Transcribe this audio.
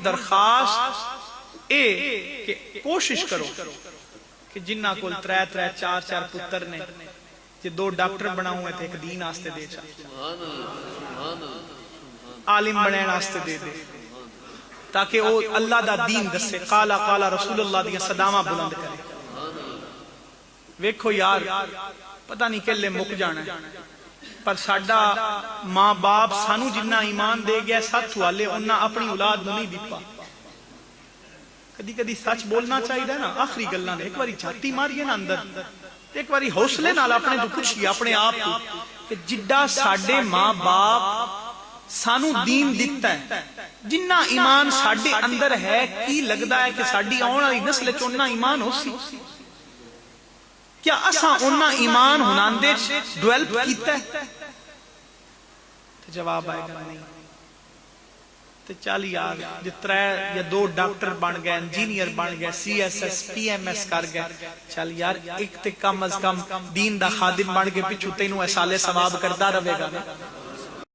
درخواست اے کہ کوشش کرو کہ جنہ کول 3-4 پتر نے جے 2 ڈاکٹر بناؤں ہے تو ایک دین آستے دے چاہتے عالم بنین آستے دے دے تاکہ وہ اللہ دا دین دسے قالا قالا رسول اللہ دیا صدامہ بلند کرے ویکھو یار پتہ نہیں کلے مک جانا ہے پر ساڈا ماں باپ سانو جنہ ایمان دے گیا ساتھ والے انہاں اپنی اولاد نہیں دیپا کدی کدی سچ بولنا چاہیے نا آخری گلاں نے ایک باری چھاتی ماریے نا اندر ایک باری حوصلے نال اپنے تو پوچھیے اپنے آپ کو کہ جڈا ساڈے ماں باپ سانو دین دیتا ہے جنہ ایمان ساڈے اندر ہے کی لگدا ہے کہ ساڈی آن والی نسل چ اونہ ایمان ہو سی کیا اساں اونہ ایمان ہناندے ڈیولپ کیتا ہے تو جواب آئے گا نہیں تو چل یار جو 3 یا 2 ڈاکٹر بن گئے انجینئر بن گئے CSS PMS کر گئے چل یار ایک تے کم از کم دین دا خادم بن کے پچھو تینوں احسال ثواب کردا رہے گا